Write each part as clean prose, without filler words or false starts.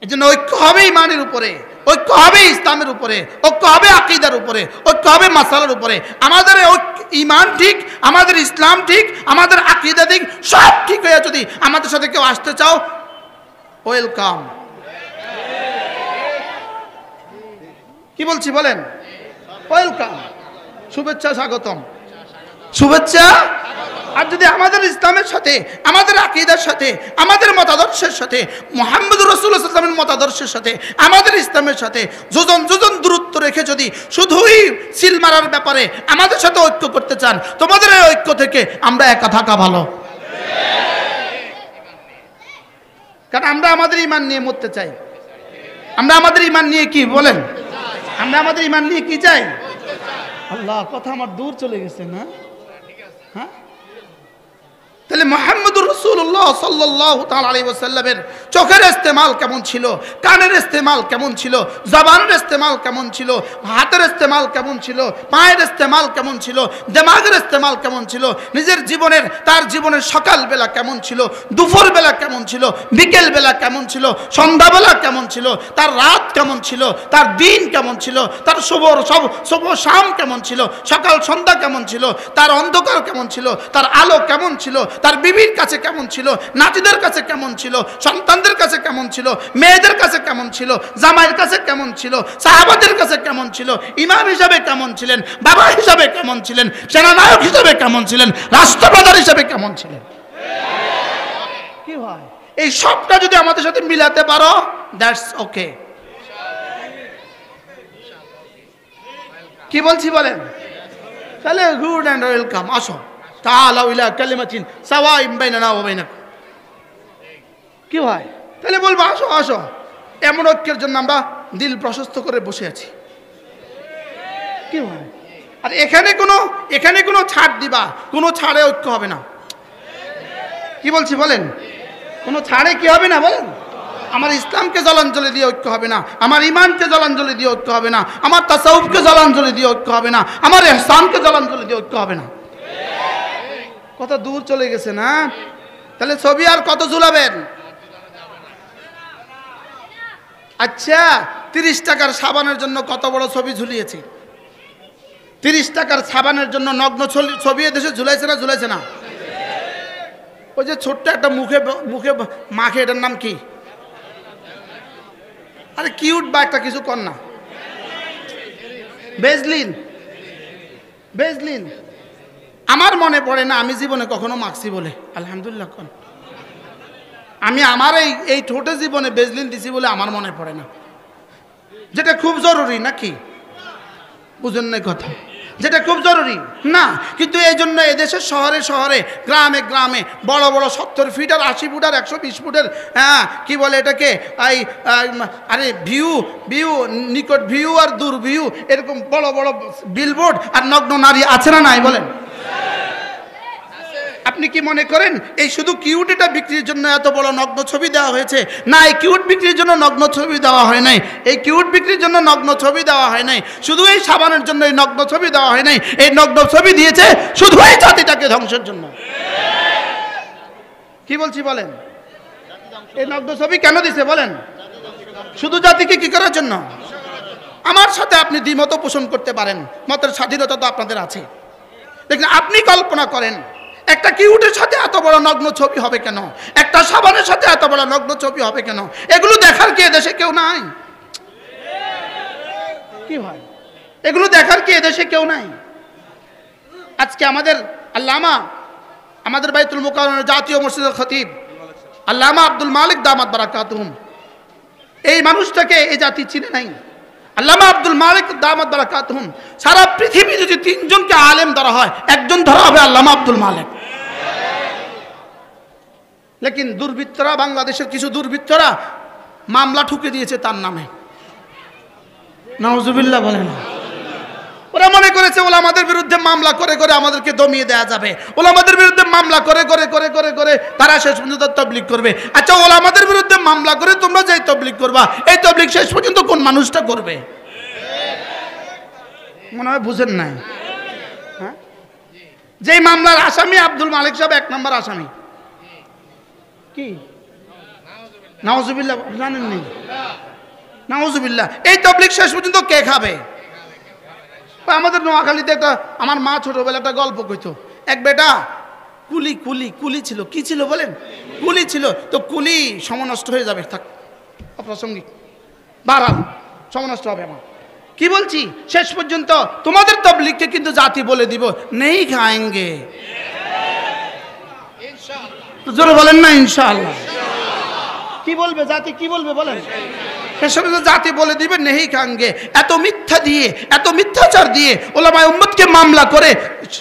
এই জন্য ঐক্য হবে ইমানের উপরে, ঐক্য হবে ইসলামের উপরে, ঐক্য হবে আকীদার উপরে, ঐক্য হবে মাসালার উপরে। আমাদের ইমান ঠিক, আমাদের ইসলাম ঠিক, আমাদের আকীদা ঠিক, সব ঠিক হয়ে যদি আমাদের সাথে কেউ আসতে চাও, ওয়েলকাম। কি বলছি বলেন? ওয়েলকাম, শুভেচ্ছা, স্বাগতম, শুভেচ্ছা। আর যদি আমাদের ইসলামের সাথে, আমাদের আকীদার সাথে, আমাদের মতাদর্শের সাথে, মুহাম্মদুর রাসূলুল্লাহ সাল্লাল্লাহু আলাইহি ওয়াসাল্লামের মতাদর্শের সাথে, আমাদের ইসলামের সাথে যোজন যোজন দূরত্ব রেখে যদি শুধুই সিল মারার ব্যাপারে আমাদের সাথে ঐক্য করতে চান, তোমাদের এই ঐক্য থেকে আমরা একা থাকা ভালো। কারণ আমরা আমাদের ঈমান নিয়ে মরতে চাই। আমরা আমাদের ঈমান নিয়ে কি বলেন? আমরা আমাদের ঈমান নিয়ে কি চাই? আল্লাহ, কথা আমার দূর চলে গেছে না? হ্যাঁ, তাহলে মুহাম্মদুর রাসূলুল্লাহ সাল্লাল্লাহু তাআলা আলাইহি ওয়াসাল্লামের চোখের ইস্তেমাল কেমন ছিল, কানের ইস্তেমাল কেমন ছিল, জবানের ইস্তেমাল কেমন ছিল, হাতের ইস্তেমাল কেমন ছিল, পায়ের ইস্তেমাল কেমন ছিল, দিমাগের ইস্তেমাল কেমন ছিল, নিজের জীবনের, তার জীবনের সকাল বেলা কেমন ছিল, দুপুর বেলা কেমন ছিল, বিকেল বেলা কেমন ছিল, সন্ধ্যা বেলা কেমন ছিল, তার রাত কেমন ছিল, তার দিন কেমন ছিল, তার শুভ শাম কেমন ছিল, সকাল সন্ধ্যা কেমন ছিল, তার অন্ধকার কেমন ছিল, তার আলো কেমন ছিল, তার বিবির কাছে কেমন ছিল, নাতিদের কাছে কেমন ছিল, সন্তানদের কাছে কেমন ছিল, মেয়েদের কাছে কেমন ছিল, জামাইয়ের কাছে কেমন ছিল, সাহাবাদের কাছে কেমন ছিল, ইমাম হিসাবে কেমন ছিলেন, বাবা হিসাবে কেমন ছিলেন, সেনানায়ক হিসাবে কেমন ছিলেন, রাষ্ট্রপ্রধান হিসাবে কেমন ছিলেন। কি হয়, এই সবটা যদি আমাদের সাথে মিলাতে পারো, দ্যাটস ওকে। কি বলছি বলেন? তাহলে গুড অ্যান্ড ওয়েলকাম, আসো। তাআলাউ ইলা কালিমাতিন সাওয়াইন বাইনানা ওয়া বাইনাকুম। কি হয়, তাহলে বলবো আসো আসো। এমন ঐক্যের জন্য আমরা দিল প্রশস্ত করে বসে আছি। কি হয়, আর এখানে কোনো ছাড় দিবা, কোনো ছাড়ে ঐক্য হবে না। কি বলছি বলেন? কোনো ছাড়ে কি হবে না বলেন? আমার ইসলামকে জলাঞ্জলি দিয়ে ঐক্য হবে না, আমার ইমানকে জলাঞ্জলি দিয়ে ঐক্য হবে না, আমার তাসাউফকে জলাঞ্জলি দিয়ে ঐক্য হবে না, আমার ইহসানকে জলাঞ্জলি দিয়ে ঐক্য হবে না। কত দূর চলে গেছে না? তাহলে ছবি আর কত ঝুলাবেন? আচ্ছা, 30 টাকার সাবানের জন্য কত বড় ছবি ঝুলিয়েছি। 30 টাকার সাবানের জন্য নগ্ন ছবি দেশে ঝুলাইছে না? ঝুলাইছে না? ওই যে ছোট্ট একটা মুখে মুখে মাখে, এটার নাম কি? আরে কিউট বা একটা কিছু কর না, বেজলিন। বেজলিন আমার মনে পড়ে না আমি জীবনে কখনো মাখছি বলে, আলহামদুলিল্লাহ। কোন আমি আমার এই ঠোঁটে জীবনে বেজলিন দিছি বলে আমার মনে পড়ে না। যেটা খুব জরুরি নাকি? বুঝেন না কথা? যেটা খুব জরুরি না, কিন্তু এই জন্য এদেশের শহরে শহরে, গ্রামে গ্রামে বড় বড় 70 ফিট আর 80 ফুট আর 120 ফুটের, হ্যাঁ কি বলে এটাকে, আরে ভিউ নিকট ভিউ আর দূর ভিউ, এরকম বড় বড় বিলবোর্ড আর নগ্ন নারী আছে না নাই বলেন? আপনি কি মনে করেন এই শুধু কিউটিটা বিক্রির জন্য এত বড় নগ্ন ছবি দেওয়া হয়েছে? না, এই কিউট বিক্রির জন্য নগ্ন ছবি দেওয়া হয় নাই। এই কিউট বিক্রির জন্য নগ্ন ছবি দেওয়া হয় নাই। শুধু এই সাবানের জন্য এই নগ্ন ছবি দেওয়া হয় নাই। এই নগ্ন ছবি দিয়েছে শুধু এই জাতিটাকে ধ্বংসের জন্য। কি বলছি বলেন? এই নগ্ন ছবি কেন দিছে বলেন? শুধু জাতিকে কি করার জন্য? আমার সাথে আপনি দ্বিমত পোষণ করতে পারেন, মতের স্বাধীনতা তো আপনাদের আছে। দেখুন, আপনি কল্পনা করেন একটা কিউটের সাথে এত বড় নগ্ন ছবি হবে কেন? একটা সাবানের সাথে এত বড় নগ্ন ছবি হবে কেন? এগুলো দেখার কি এদেশে কেউ নাই? কি হয়, এগুলো দেখার কি এদেশে কেউ নাই? আজকে আমাদের আল্লামা, আমাদের বাইতুল মুকাররমের জাতীয় মসজিদের খতিব আল্লামা আব্দুল মালিক দামাত বারাকাতুহুম, এই মানুষটাকে এই জাতি চিনে নাই। আল্লামা আব্দুল মালিক দামাত বারাকাতুহুম, সারা পৃথিবী যদি 3 জনকে আলেম ধরা হয়, একজন ধরা হবে আল্লামা আব্দুল মালিক। লেকিন দুর্বৃত্তরা, বাংলাদেশের কিছু দুর্বৃত্তরা মামলা ঠুকে দিয়েছে তার নামে। নাউজুবিল্লাহ বলেন। ওরা মনে করেছে ওলামাদের বিরুদ্ধে মামলা করে করে আমাদেরকে দমিয়ে দেওয়া যাবে। ওলামাদের বিরুদ্ধে মামলা করে করে করে করে করে তারা শেষ পর্যন্ত তবলিগ করবে। আচ্ছা, ওলামাদের বিরুদ্ধে মামলা করে তোমরা যেই তবলিগ করবা, এই তবলিগ শেষ পর্যন্ত কোন মানুষটা করবে? মনে হয় বুঝেন নাই। হ্যাঁ, যেই মামলার আসামি আব্দুল মালিক সাহেব 1 নম্বর আসামি। কি নাউজুবিল্লাহ জানেননি? নাউজুবিল্লাহ। এই তাবলীগ শেষ পর্যন্ত কে খাবে? আমাদের নোয়াখালীতে একটা, আমার মা ছোটবেলা একটা গল্প কইতো। এক বেটা কুলি ছিল। কি ছিল বলেন? কুলি ছিল। তো কুলি সমনষ্ট হয়ে যাবে, থাক অপ্রাসঙ্গিক, বাড়াল সমনষ্ট হবে আমার। কি বলছি? শেষ পর্যন্ত তোমাদের তাবলীগকে কিন্তু জাতি বলে দিব, নেই খাएंगे। জোরে বলেন না ইনশাআল্লাহ। কি বলবে জাতি? কি বলবে বলেন? শেষ পর্যন্ত জাতি বলে দিবে নেই খাएंगे। এত মিথ্যা দিয়ে, এত মিথ্যাচার দিয়ে উলামায়ে উম্মতকে মামলা করে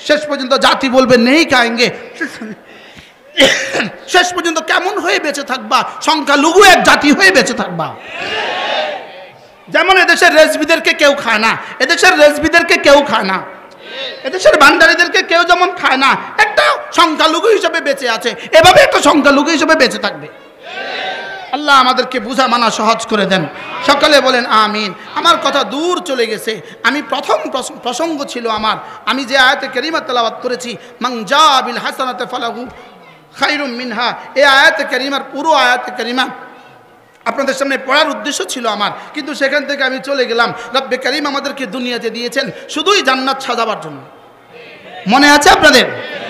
শেষ পর্যন্ত জাতি বলবে নেই খাएंगे। শেষ পর্যন্ত কেমন হয়ে বেঁচে থাকবা? সংখ্যালঘু এক জাতি হয়ে বেঁচে থাকবা। যেমন এদেশের রেজবিদেরকে কেউ খায় না, এদেশের রেজবিদেরকে কেউ খায় না, এদেশের ভান্ডারীদেরকে কেউ যেমন খায় না, একটা সংখ্যালঘু হিসেবে বেঁচে আছে, এভাবে একটা সংখ্যালঘু হিসেবে বেঁচে থাকবে। আল্লাহ আমাদেরকে বুঝা মানা সহজ করে দেন। সকালে বলেন আমিন। আমার কথা দূর চলে গেছে। আমি প্রথম প্রসঙ্গ ছিল আমার, আমি যে আয়াতে কারিমা তেলাওয়াত করেছি, মান জা বিল হাসানাতি ফালাহু খায়রুম মিনহা, এই আয়াতে কারিমার পুরো আয়াতে কারিমা আপনাদের সামনে পড়ার উদ্দেশ্য ছিল আমার, কিন্তু সেখান থেকে আমি চলে গেলাম। রব্বে কারিম আমাদেরকে দুনিয়াতে দিয়েছেন শুধুই জান্নাত সাজাবার জন্য। মনে আছে আপনাদের?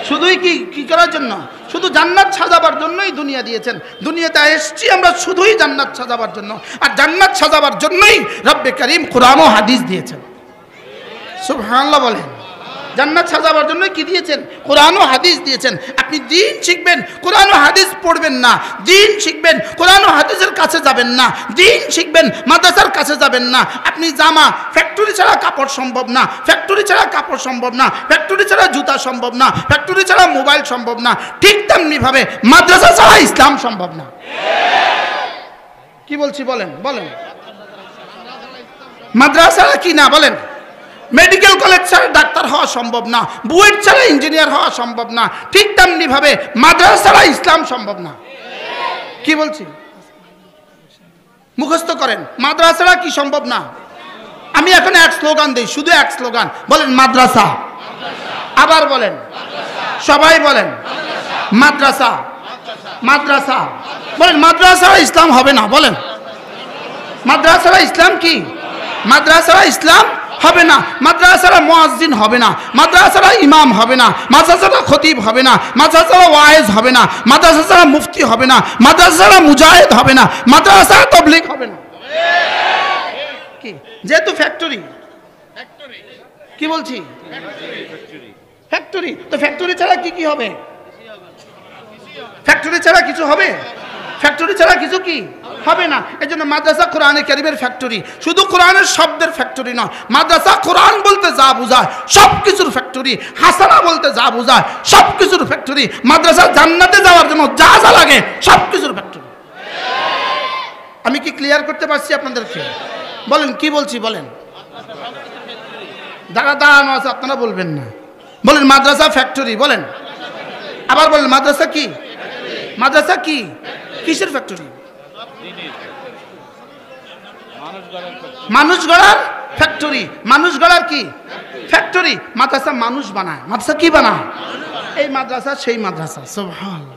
শুধুই কি করার জন্য? শুধু জান্নাত সাজাবার জন্যই দুনিয়া দিয়েছেন। দুনিয়াতে এসেছি আমরা শুধুই জান্নাত সাজাবার জন্য, আর জান্নাত সাজাবার জন্যই রব্বে কারিম কোরআন ও হাদিস দিয়েছেন। সুবহানাল্লাহ বলেন। জান্নাত সাজাবার জন্য কি দিয়েছেন? কোরআন ও হাদিস দিয়েছেন। আপনি দিন শিখবেন, কোরআন ও হাদিস পড়বেন না। দিন শিখবেন, কোরআন ও হাদিসের কাছে যাবেন না। দিন শিখবেন, মাদ্রাসার কাছে যাবেন না। আপনি জামা, ফ্যাক্টরি ছাড়া কাপড় সম্ভব না, ফ্যাক্টরি ছাড়া কাপড় সম্ভব না, ফ্যাক্টরি ছাড়া জুতা সম্ভব না, ফ্যাক্টরি ছাড়া মোবাইল সম্ভব না। ঠিক তেমনি ভাবে মাদ্রাসা ছাড়া ইসলাম সম্ভব না। কি বলছি বলেন? বলেন মাদ্রাসা কি না বলেন? মেডিকেল কলেজ ছাড়া ডাক্তার হওয়া সম্ভব না, বুয়েট ছাড়া ইঞ্জিনিয়ার হওয়া সম্ভব না। ঠিক তেমনি ভাবে মাদ্রাসা ছাড়া ইসলাম সম্ভব না। কি বলছি? মুখস্থ করেন, মাদ্রাসা ছাড়া কি সম্ভব না? আমি এখন এক স্লোগান দেই, শুধু এক স্লোগান, বলেন মাদ্রাসা। আবার বলেন, সবাই বলেন মাদ্রাসা। মাদ্রাসা বলেন, মাদ্রাসা ছাড়া ইসলাম হবে না। বলেন মাদ্রাসা ছাড়া ইসলাম কি? মাদ্রাসা ছাড়া ইসলাম হবে না। মাদ্রাসা ছাড়া মুয়াজ্জিন হবে না, মাদ্রাসা ছাড়া ইমাম হবে না, মাদ্রাসা ছাড়া খতিব হবে না, মাদ্রাসা ছাড়া ওয়াইজ হবে না, মাদ্রাসা ছাড়া মুফতি হবে না, মাদ্রাসা ছাড়া মুজাহিদ হবে না, মাদ্রাসা ছাড়া তাবলীগ হবে না। কি? যেহেতু ফ্যাক্টরি, কি বলছি? ফ্যাক্টরি। তো ফ্যাক্টরি ছাড়া কি হবে? ফ্যাক্টরি ছাড়া কিছু হবে? ফ্যাক্টরি ছাড়া কিছু কি হবে না। এই জন্য মাদ্রাসা কোরআনে কারিমের ফ্যাক্টরি, শুধু কোরআনের শব্দের ফ্যাক্টরি নয়। মাদ্রাসা কোরআন বলতে যা বোঝায় সব কিছুর ফ্যাক্টরি, হাসানা বলতে যা বোঝায় সব কিছুর ফ্যাক্টরি, মাদ্রাসা জান্নাতে যাওয়ার জন্য যা যা লাগে সব কিছুর ফ্যাক্টরি। আমি কি ক্লিয়ার করতে পারছি আপনাদেরকে? বলেন কি বলছি? বলেন। দাঁড়ানো আছে, আপনারা বলবেন না। বলেন মাদ্রাসা ফ্যাক্টরি। বলেন আবার বলেন মাদ্রাসা কি? মাদ্রাসা কি? কিসের ফ্যাক্টরি? মানুষ গড়ার ফ্যাক্টরি। মানুষ গড়ার কি ফ্যাক্টরি? মাদ্রাসা মানুষ বানায়। মাদ্রাসা কি বানায়? এই মাদ্রাসা সেই মাদ্রাসা। সুবহানাল্লাহ।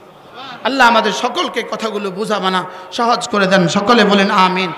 আল্লাহ আমাদের সকলকে কথাগুলো বোঝা মানা সহজ করে দেন। সকলে বলেন আমিন।